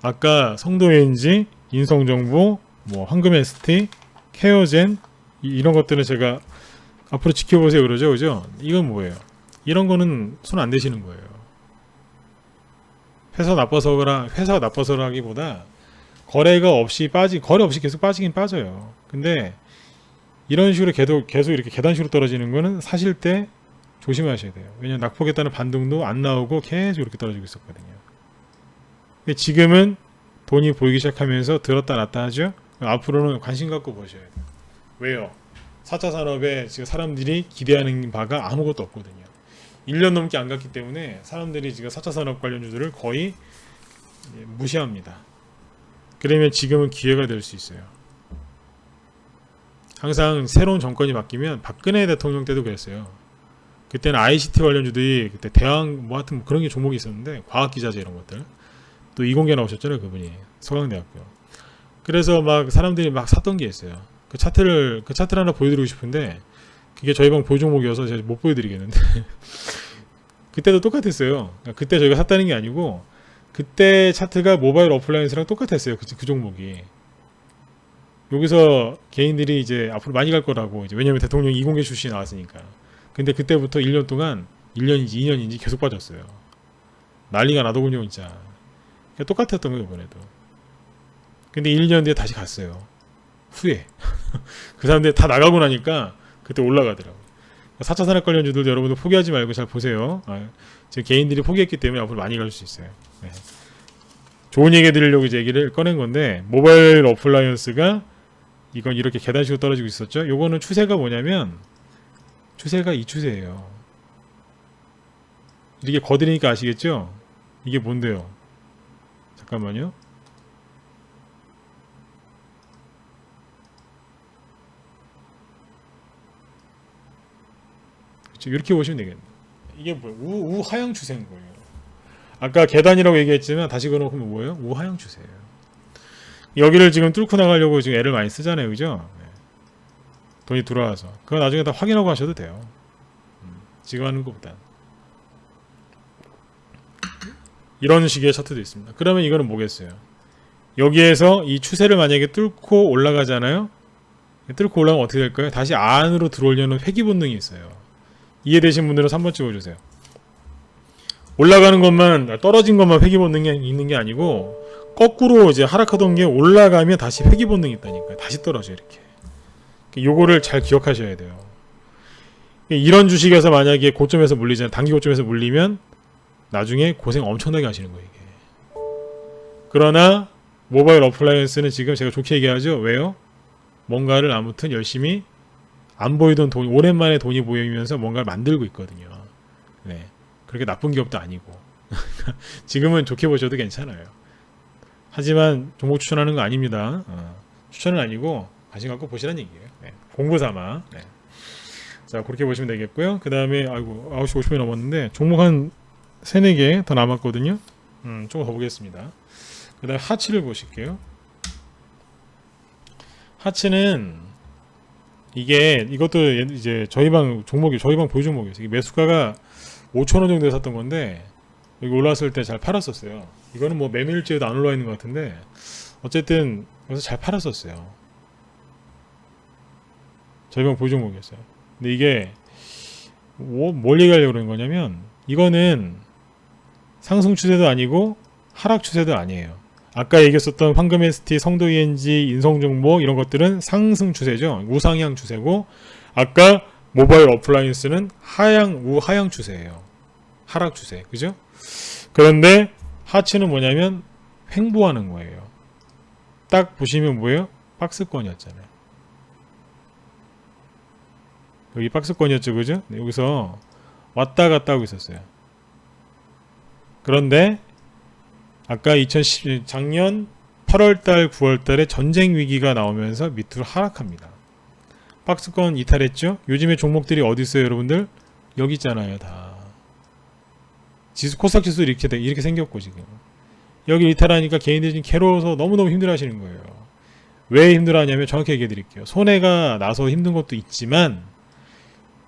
아까 성도인지 인성정보 뭐 황금 ST, 케어젠 이런 것들은 제가 앞으로 지켜보세요 그러죠, 그죠? 이건 뭐예요? 이런 거는 손 안 대시는 거예요. 회사가 나빠서라기보다 거래가 없이 거래 없이 계속 빠지긴 빠져요. 근데 이런 식으로 계속 이렇게 계단식으로 떨어지는 거는 사실 때 조심하셔야 돼요. 왜냐면 낙폭에 따른 반등도 안 나오고 계속 이렇게 떨어지고 있었거든요. 근데 지금은 돈이 보이기 시작하면서 들었다 놨다 하죠. 앞으로는 관심 갖고 보셔야 돼요. 왜요? 4차 산업에 지금 사람들이 기대하는 바가 아무것도 없거든요. 1년 넘게 안 갔기 때문에 사람들이 지금 4차 산업 관련주들을 거의 무시합니다. 그러면 지금은 기회가 될 수 있어요. 항상 새로운 정권이 바뀌면 박근혜 대통령 때도 그랬어요. 그때는 ICT 관련주들이 그때 대왕 뭐 하여튼 그런 게 종목이 있었는데 과학기자재 이런 것들 또 이공계 나오셨잖아요. 그분이 서강대학교. 그래서 막 사람들이 막 샀던 게 있어요. 그 차트를 하나 보여드리고 싶은데 그게 저희 방 보유 종목이어서 제가 못 보여드리겠는데 그때도 똑같았어요. 그러니까 그때 저희가 샀다는 게 아니고 그때 차트가 모바일 어플라이언스랑 똑같았어요. 그 종목이. 여기서 개인들이 이제 앞으로 많이 갈 거라고 이제 왜냐면 대통령이 이공계 출신이 나왔으니까. 근데 그때부터 1년 동안 1년인지 2년인지 계속 빠졌어요. 난리가 나더군요, 진짜. 그러니까 똑같았던 거예요, 이번에도. 근데 1년 뒤에 다시 갔어요. 후에. 그 사람들이 다 나가고 나니까 그때 올라가더라고요. 4차 산업 관련주들도 여러분들 포기하지 말고 잘 보세요. 지금 개인들이 포기했기 때문에 앞으로 많이 갈 수 있어요. 네. 좋은 얘기 드리려고 이제 얘기를 꺼낸 건데 모바일 어플라이언스가 이건 이렇게 계단식으로 떨어지고 있었죠. 요거는 추세가 뭐냐면 추세가 이 추세예요. 이렇게 거드리니까 아시겠죠? 이게 뭔데요? 잠깐만요. 그렇죠. 이렇게 보시면 되겠네. 이게 뭐예요? 우하향 추세인 거예요. 아까 계단이라고 얘기했지만 다시 그어놓으면 뭐예요? 우하향 추세예요. 여기를 지금 뚫고 나가려고 지금 애를 많이 쓰잖아요, 그죠? 네. 돈이 들어와서 그거 나중에 다 확인하고 하셔도 돼요. 지금 하는 것보다 이런 식의 차트도 있습니다. 그러면 이거는 뭐겠어요? 여기에서 이 추세를 만약에 뚫고 올라가잖아요. 뚫고 올라가면 어떻게 될까요? 다시 안으로 들어오려는 회귀 본능이 있어요. 이해되신 분들은 3번 찍어주세요. 올라가는 것만 떨어진 것만 회귀 본능이 있는 게 아니고 거꾸로 이제 하락하던 게 올라가면 다시 회귀 본능이 있다니까요. 다시 떨어져 이렇게. 요거를 잘 기억하셔야 돼요. 이런 주식에서 만약에 고점에서 물리잖아요. 단기 고점에서 물리면 나중에 고생 엄청나게 하시는 거예요. 이게. 그러나 모바일 어플라이언스는 지금 제가 좋게 얘기하죠. 왜요? 뭔가를 아무튼 열심히 안 보이던 돈, 오랜만에 돈이 보이면서 뭔가를 만들고 있거든요. 네. 그렇게 나쁜 기업도 아니고. 지금은 좋게 보셔도 괜찮아요. 하지만 종목 추천하는 거 아닙니다. 추천은 아니고 관심 갖고 보시라는 얘기예요. 네. 공부 삼아. 네. 자, 그렇게 보시면 되겠고요. 그 다음에 아이고 9시 50분이 넘었는데 종목 한 3, 4개 더 남았거든요. 조금 더 보겠습니다. 그 다음에 하치를 보실게요. 하치는 이것도 이제 저희 방 보유 종목이었어요. 이게 매수가가 5,000원 정도에 샀던 건데 여기 올라왔을 때 잘 팔았었어요. 이거는 뭐 매매일지에도 안 올라와 있는 것 같은데 어쨌든 여기서 잘 팔았었어요. 저희 방 보유 종목이었어요. 근데 이게 뭘 얘기하려고 그러는 거냐면 이거는 상승 추세도 아니고 하락 추세도 아니에요. 아까 얘기했었던 황금 ST, 성도 ENG, 인성정보 이런 것들은 상승 추세죠. 우상향 추세고 아까 모바일 어플라이언스는 우하향 추세예요. 하락 추세. 그죠? 그런데 하츠는 뭐냐면 횡보하는 거예요. 딱 보시면 뭐예요? 박스권이었잖아요. 여기 박스권이었죠. 그죠? 네, 여기서 왔다 갔다 하고 있었어요. 그런데 아까 작년 8월달 9월달에 전쟁 위기가 나오면서 밑으로 하락합니다. 박스권 이탈했죠. 요즘에 종목들이 어디 있어요, 여러분들? 여기 있잖아요, 다. 코스닥 지수 이렇게 생겼고 지금 여기 이탈하니까 개인들이 지금 괴로워서 너무너무 힘들어하시는 거예요. 왜 힘들어하냐면 정확히 얘기해드릴게요. 손해가 나서 힘든 것도 있지만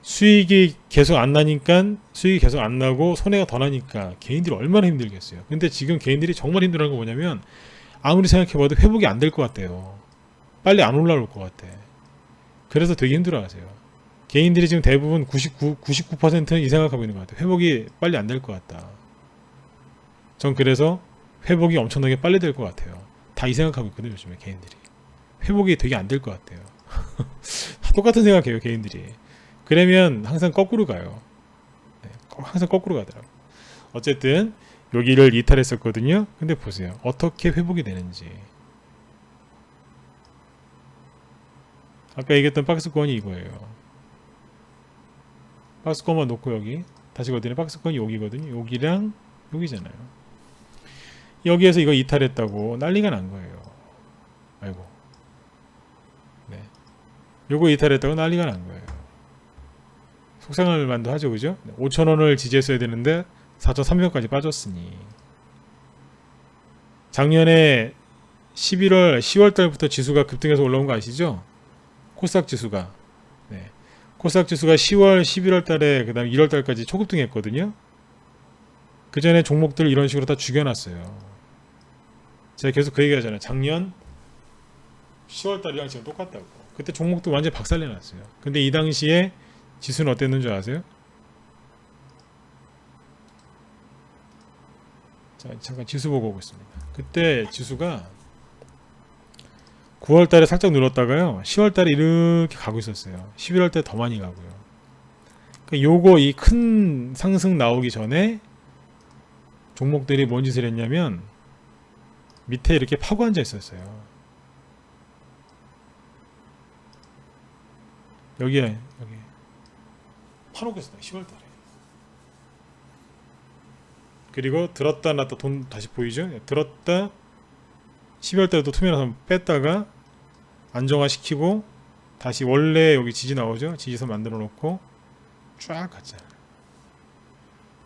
수익이 계속 안 나고 손해가 더 나니까 개인들이 얼마나 힘들겠어요. 근데 지금 개인들이 정말 힘들어하는 거 뭐냐면 아무리 생각해봐도 회복이 안 될 것 같아요. 빨리 안 올라올 것 같아. 그래서 되게 힘들어하세요. 개인들이 지금 대부분 99%는 이 생각하고 있는 것 같아요. 회복이 빨리 안 될 것 같다. 전 그래서 회복이 엄청나게 빨리 될 것 같아요. 다 이 생각하고 있거든요. 요즘에 개인들이. 회복이 되게 안 될 것 같아요. 똑같은 생각해요. 개인들이. 그러면 항상 거꾸로 가요. 네, 항상 거꾸로 가더라고요. 어쨌든 여기를 이탈했었거든요. 근데 보세요. 어떻게 회복이 되는지. 아까 얘기했던 박스권이 이거예요. 박스권만 놓고 여기 다시 거든요. 박스권이 여기거든요. 여기랑 여기잖아요. 여기에서 이거 이탈했다고 난리가 난 거예요. 아이고. 네. 요거 이탈했다고 난리가 난 거예요. 속상할 만도 하죠. 그죠? 5,000원을 지지했어야 되는데 4,300원까지 빠졌으니. 작년에 11월, 10월 달부터 지수가 급등해서 올라온 거 아시죠? 코스닥 지수가. 네. 코스닥 지수가 10월, 11월 달에 그다음 1월 달까지 초급등했거든요. 그 전에 종목들 이런 식으로 다 죽여놨어요. 제가 계속 그 얘기하잖아요. 작년 10월 달이랑 지금 똑같다고. 그때 종목도 완전 박살내놨어요. 근데 이 당시에 지수는 어땠는 줄 아세요? 자, 잠깐 지수 보고 오겠습니다. 그때 지수가 9월 달에 살짝 눌렀다가요. 10월 달에 이렇게 가고 있었어요. 11월 때 더 많이 가고요. 그러니까 요거 이 큰 상승 나오기 전에 종목들이 뭔 짓을 했냐면 밑에 이렇게 파고 앉아 있었어요. 여기 파놓고 있었어요. 10월 달에. 그리고 들었다 놨다 돈 다시 보이죠? 들었다 12월 달에도 투명해서 뺐다가 안정화시키고 다시 원래 여기 지지 나오죠? 지지선 만들어 놓고 쫙 갔잖아요.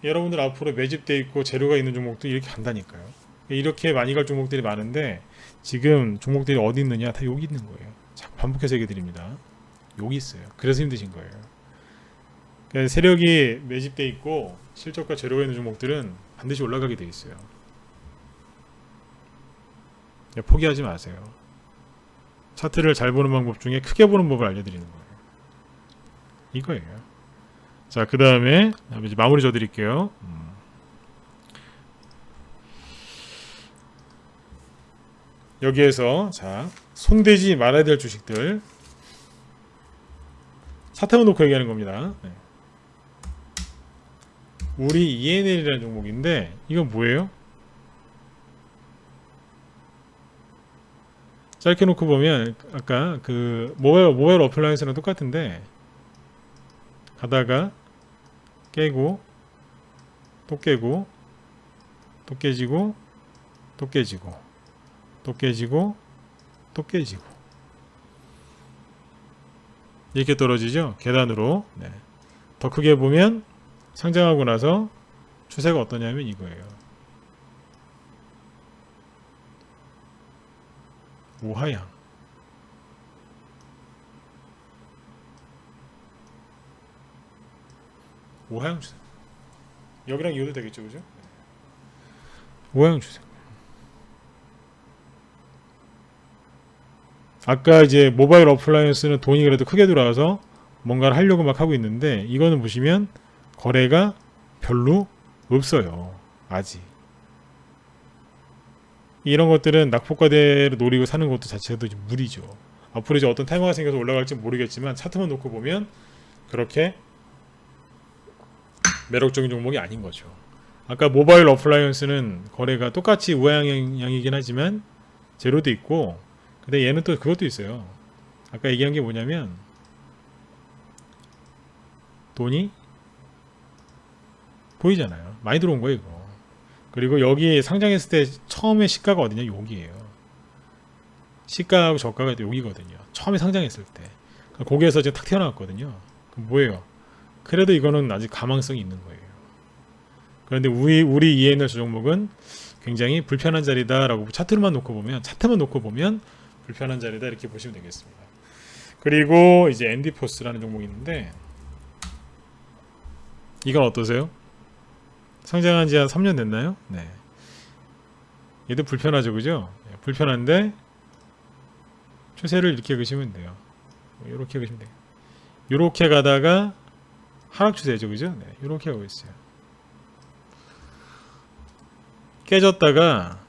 여러분들 앞으로 매집돼 있고 재료가 있는 종목도 이렇게 간다니까요. 이렇게 많이 갈 종목들이 많은데 지금 종목들이 어디 있느냐? 다 여기 있는 거예요. 자꾸 반복해서 얘기 드립니다. 여기 있어요. 그래서 힘드신 거예요. 그러니까 세력이 매집돼 있고 실적과 재료가 있는 종목들은 반드시 올라가게 돼 있어요. 포기하지 마세요. 차트를 잘 보는 방법 중에 크게 보는 법을 알려드리는 거예요. 이거예요. 자, 그 다음에 이제 마무리 져드릴게요. 여기에서 자 손대지 말아야 될 주식들 차트만 놓고 얘기하는 겁니다. 네. 우리 ENL이라는 종목인데 이건 뭐예요? 짧게 놓고 보면 아까 그 모바일 어플라이언스랑 똑같은데 가다가 깨고 또 깨고 또 깨지고 또 깨지고 또 깨지고 또 깨지고 이렇게 떨어지죠. 계단으로. 네. 더 크게 보면 상장하고 나서 추세가 어떠냐면 이거예요. 우하향. 우하향 추세. 여기랑 이어도 되겠죠, 그죠? 우하향 추세. 아까 이제 모바일 어플라이언스는 돈이 그래도 크게 들어와서 뭔가를 하려고 막 하고 있는데 이거는 보시면 거래가 별로 없어요. 아직. 이런 것들은 낙폭과대를 노리고 사는 것도 자체도 좀 무리죠. 앞으로 이제 어떤 테마가 생겨서 올라갈지 모르겠지만 차트만 놓고 보면 그렇게 매력적인 종목이 아닌 거죠. 아까 모바일 어플라이언스는 거래가 똑같이 우하향이긴 하지만 제로도 있고 근데 얘는 또 그것도 있어요. 아까 얘기한 게 뭐냐면 돈이 보이잖아요. 많이 들어온 거예요 이거. 그리고 여기 상장했을 때 처음에 시가가 어디냐 여기에요. 시가하고 저가가 여기거든요. 처음에 상장했을 때 거기에서 이제 탁 튀어나왔거든요. 그럼 뭐예요? 그래도 이거는 아직 가망성이 있는 거예요. 그런데 우리 ENL 종목은 굉장히 불편한 자리다라고 차트만 놓고 보면 불편한 자리다 이렇게 보시면 되겠습니다. 그리고 이제 엔디포스라는 종목이 있는데 이건 어떠세요? 상장한 지 한 3년 됐나요? 네. 얘도 불편하죠, 그죠? 불편한데 추세를 이렇게 그시면 돼요. 이렇게 그시면 돼요. 이렇게 가다가 하락 추세죠, 그죠? 네, 이렇게 가고 있어요. 깨졌다가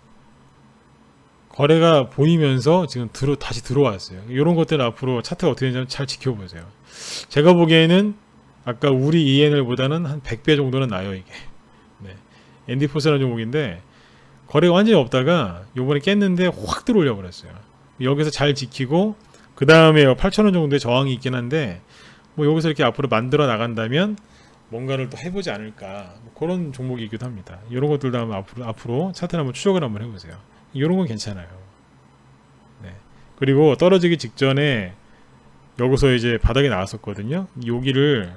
거래가 보이면서 지금 다시 들어왔어요. 이런 것들 앞으로 차트가 어떻게 되는지 잘 지켜보세요. 제가 보기에는 아까 우리 ENL보다는 한 100배 정도는 나요, 이게. 네. 앤디포스라는 종목인데 거래가 완전히 없다가 요번에 깼는데 확 들어올려 버렸어요. 여기서 잘 지키고 그 다음에 8,000원 정도의 저항이 있긴 한데 뭐 여기서 이렇게 앞으로 만들어 나간다면 뭔가를 또 해보지 않을까, 뭐 그런 종목이기도 합니다. 이런 것들도 한번 앞으로 차트를 한번 추적을 한번 해보세요. 이런 건 괜찮아요. 네. 그리고 떨어지기 직전에 여기서 이제 바닥에 나왔었거든요. 여기를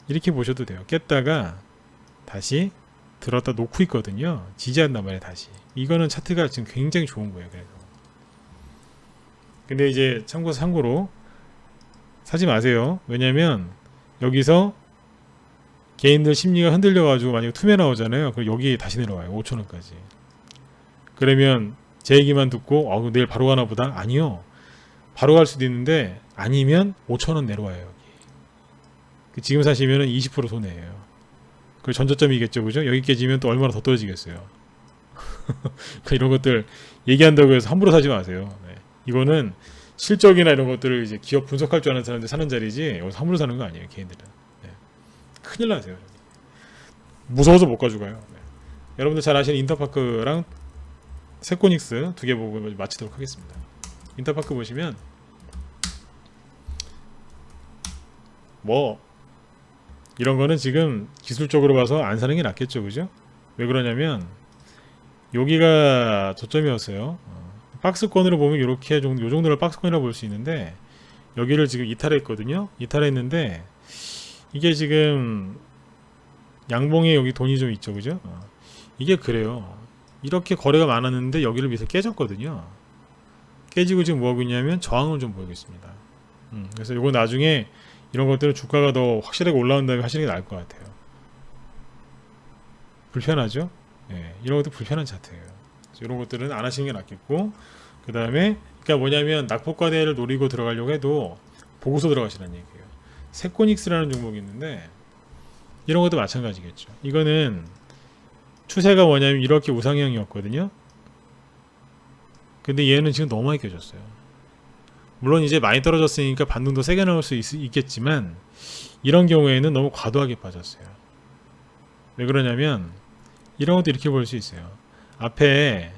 이렇게 보셔도 돼요. 깼다가 다시 들었다 놓고 있거든요. 지지한단 말이에요. 다시. 이거는 차트가 지금 굉장히 좋은 거예요. 그래서. 근데 이제 참고로 사지 마세요. 왜냐면 여기서 개인들 심리가 흔들려 가지고 만약에 투매 나오잖아요. 그럼 여기 다시 내려와요. 5,000원까지. 그러면 제 얘기만 듣고 내일 바로 가나 보다. 아니요. 바로 갈 수도 있는데 아니면 5,000원 내려와요. 여기. 지금 사시면 20% 손해예요. 그 전저점이겠죠, 그죠? 여기 깨지면 또 얼마나 더 떨어지겠어요. 이런 것들 얘기한다고 해서 함부로 사지 마세요. 네. 이거는 실적이나 이런 것들을 이제 기업 분석할 줄 아는 사람들 사는 자리지 여기서 함부로 사는 거 아니에요, 개인들은. 네. 큰일 나세요. 무서워서 못 가져가요. 네. 여러분들 잘 아시는 인터파크랑 세코닉스 두 개 보고 마치도록 하겠습니다. 인터파크 보시면 뭐 이런 거는 지금 기술적으로 봐서 안 사는 게 낫겠죠, 그죠? 왜 그러냐면 여기가 저점이었어요. 박스권으로 보면 이렇게 요 정도를 박스권이라고 볼 수 있는데 여기를 지금 이탈했거든요. 이탈했는데 이게 지금 양봉에 여기 돈이 좀 있죠, 그죠? 이게 그래요. 이렇게 거래가 많았는데 여기를 밑에 깨졌거든요. 깨지고 지금 뭐하고 있냐면 저항을 좀 보이고 있습니다. 그래서 이거 나중에 이런 것들은 주가가 더 확실하게 올라온 다음에 하시는 게 나을 것 같아요. 불편하죠? 네, 이런 것도 불편한 차트예요. 이런 것들은 안 하시는 게 낫겠고, 그 다음에 그러니까 뭐냐면 낙폭과대를 노리고 들어가려고 해도 보고서 들어가시라는 얘기예요. 세코닉스라는 종목이 있는데 이런 것도 마찬가지겠죠. 이거는 추세가 뭐냐면 이렇게 우상향이었거든요. 근데 얘는 지금 너무 많이 깨졌어요. 물론 이제 많이 떨어졌으니까 반등도 세게 나올 수 있겠지만 이런 경우에는 너무 과도하게 빠졌어요. 왜 그러냐면 이런 것도 이렇게 볼 수 있어요. 앞에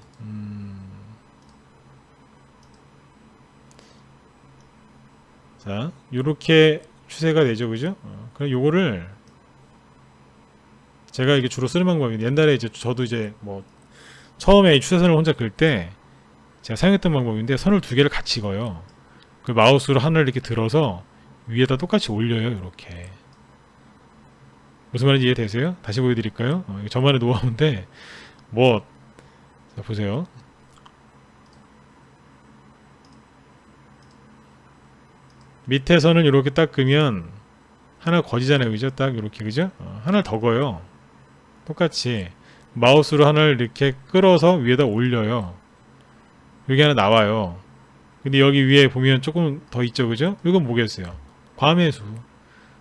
자 요렇게 추세가 되죠, 그죠? 그럼 요거를 제가 이게 주로 쓰는 방법인데 옛날에 이제 저도 이제 뭐 처음에 추세선을 혼자 그을 때 제가 사용했던 방법인데 선을 두 개를 같이 그어요. 그 마우스로 하나를 이렇게 들어서 위에다 똑같이 올려요. 이렇게. 무슨 말인지 이해되세요? 다시 보여드릴까요? 이거 저만의 노하우인데 뭐 자, 보세요. 밑에 선을 이렇게 딱 그면 하나 거지잖아요, 그죠? 딱 이렇게, 그죠? 하나를 더 그어요. 똑같이 마우스로 하나를 이렇게 끌어서 위에다 올려요. 여기 하나 나와요. 근데 여기 위에 보면 조금 더 있죠, 그죠? 이건 뭐겠어요? 과매수.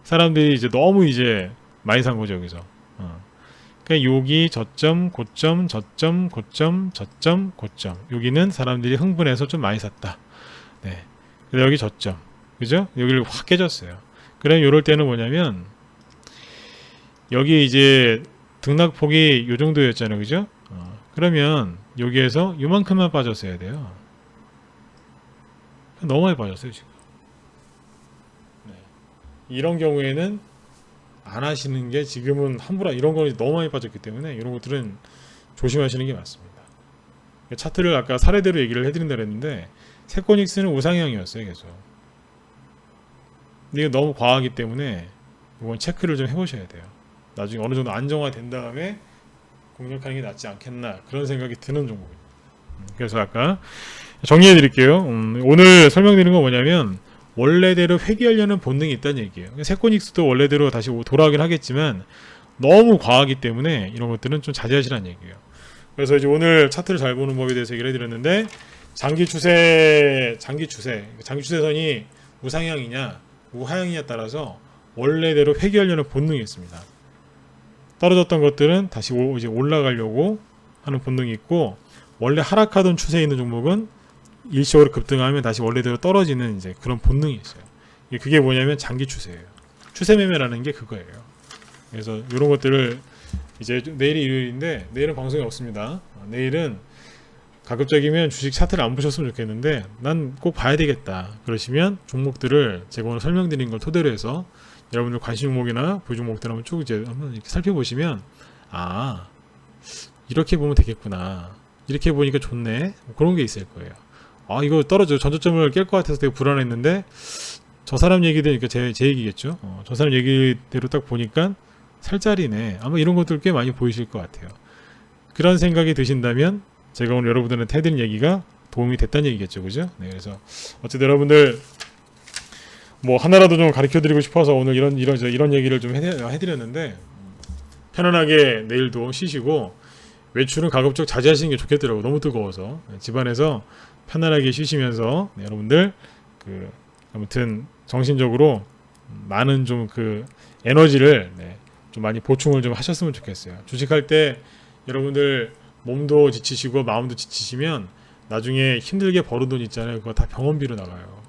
사람들이 이제 너무 이제 많이 산 거죠, 여기서. 그러니까 여기 저점, 고점, 저점, 고점, 저점, 고점. 여기는 사람들이 흥분해서 좀 많이 샀다. 네. 그래서 여기 저점, 그죠? 여기를 확 깨졌어요. 그럼 이럴 때는 뭐냐면 여기 이제 등락폭이 요 정도였잖아요, 그죠? 그러면 여기에서 요만큼만 빠졌어야 돼요. 너무 많이 빠졌어요, 지금. 네. 이런 경우에는 안 하시는 게 지금은 함부로 이런 거 너무 많이 빠졌기 때문에 이런 것들은 조심하시는 게 맞습니다. 차트를 아까 사례대로 얘기를 해드린다 그랬는데 세코닉스는 우상향이었어요, 계속. 근데 이거 너무 과하기 때문에 이건 체크를 좀 해보셔야 돼요. 나중에 어느 정도 안정화된 다음에 공략하는 게 낫지 않겠나 그런 생각이 드는 종목입니다. 그래서 아까 정리해 드릴게요. 오늘 설명드리는 건 뭐냐면 원래대로 회귀하려는 본능이 있다는 얘기예요. 세코닉스도 원래대로 다시 돌아오긴 하겠지만 너무 과하기 때문에 이런 것들은 좀 자제하시라는 얘기예요. 그래서 이제 오늘 차트를 잘 보는 법에 대해서 얘기를 해드렸는데 장기 추세선이 우상향이냐 우하향이냐에 따라서 원래대로 회귀하려는 본능이 있습니다. 떨어졌던 것들은 다시 이제 올라가려고 하는 본능이 있고, 원래 하락하던 추세에 있는 종목은 일시적으로 급등하면 다시 원래대로 떨어지는 이제 그런 본능이 있어요. 그게 뭐냐면 장기 추세예요. 추세 매매라는 게 그거예요. 그래서 이런 것들을 이제 내일이 일요일인데 내일은 방송이 없습니다. 내일은 가급적이면 주식 차트를 안 보셨으면 좋겠는데 난 꼭 봐야 되겠다 그러시면 종목들을 제가 오늘 설명드린 걸 토대로 해서 여러분들 관심 종목이나 보유 종목들 한번 쭉 이제 한번 이렇게 살펴보시면, 아 이렇게 보면 되겠구나, 이렇게 보니까 좋네, 그런 게 있을 거예요. 아 이거 떨어져 전저점을 깰 것 같아서 되게 불안했는데 저 사람 얘기들니까 제 얘기겠죠. 저 사람 얘기대로 딱 보니까 살짜리네. 아마 이런 것들 꽤 많이 보이실 것 같아요. 그런 생각이 드신다면 제가 오늘 여러분들한테 해드린 얘기가 도움이 됐다는 얘기겠죠, 그죠? 네, 그래서 어쨌든 여러분들 뭐 하나라도 좀 가르쳐드리고 싶어서 오늘 이런 얘기를 좀 해드렸는데, 편안하게 내일도 쉬시고 외출은 가급적 자제하시는 게 좋겠더라고요. 너무 뜨거워서. 집안에서 편안하게 쉬시면서 여러분들 아무튼 정신적으로 많은 좀 에너지를 좀 많이 보충을 좀 하셨으면 좋겠어요. 주식할 때 여러분들 몸도 지치시고 마음도 지치시면 나중에 힘들게 벌은 돈 있잖아요. 그거 다 병원비로 나가요.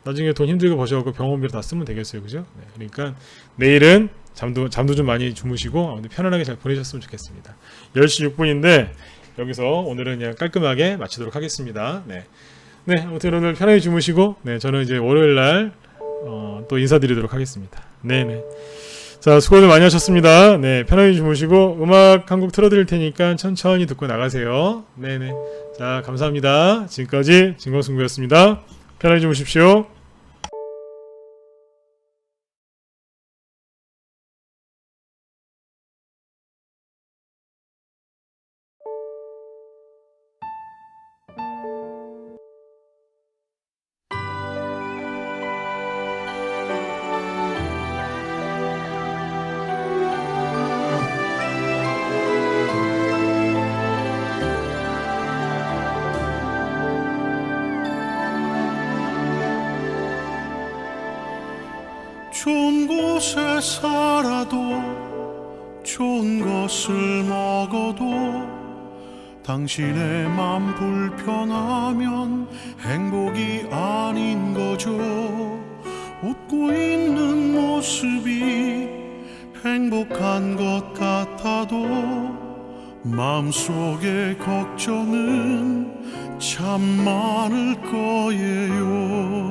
나중에 돈 힘들게 버셔갖고 병원비로 다 쓰면 되겠어요, 그죠? 그러니까 내일은 잠도 좀 많이 주무시고 편안하게 잘 보내셨으면 좋겠습니다. 10시 6분인데 여기서 오늘은 그냥 깔끔하게 마치도록 하겠습니다. 네, 아무튼 오늘 편하게 주무시고, 저는 이제 월요일날 또 인사드리도록 하겠습니다. 네네. 자, 수고들 많이 하셨습니다. 편하게 주무시고 음악 한 곡 틀어드릴 테니까 천천히 듣고 나가세요. 네네. 자, 감사합니다. 지금까지 진광승부였습니다. 편하게 주무십시오. 좋은 곳에 살아도 좋은 것을 먹어도 당신의 맘 불편하면 행복이 아닌 거죠. 웃고 있는 모습이 행복한 것 같아도 마음속에 걱정은 참 많을 거예요.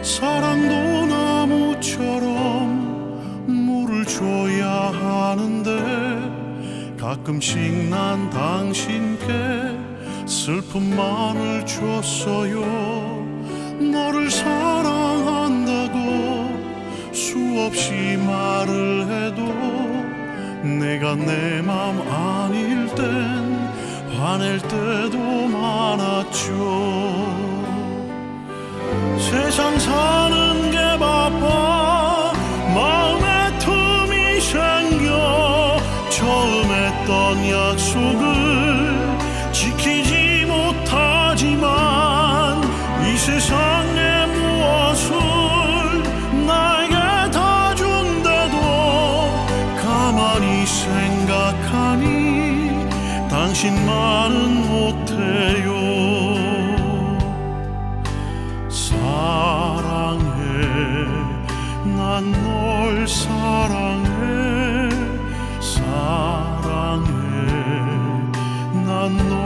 사랑도 나무처럼 물을 줘야 하는데 가끔씩 난 당신께 슬픔만을 줬어요. 너를 사랑한다고 수없이 말을 해도 내가 내 맘 아닐 땐 화낼 때도 많았죠. 세상 사는 게 바빠 마음에 틈이 생겨 처음 했던 약속을 지키지 못하지만 이 세상에 무엇을 나에게 다 준대도 가만히 생각하니 당신만은 못해요. 사랑해, 난 널 사랑해, 사랑해, 난 널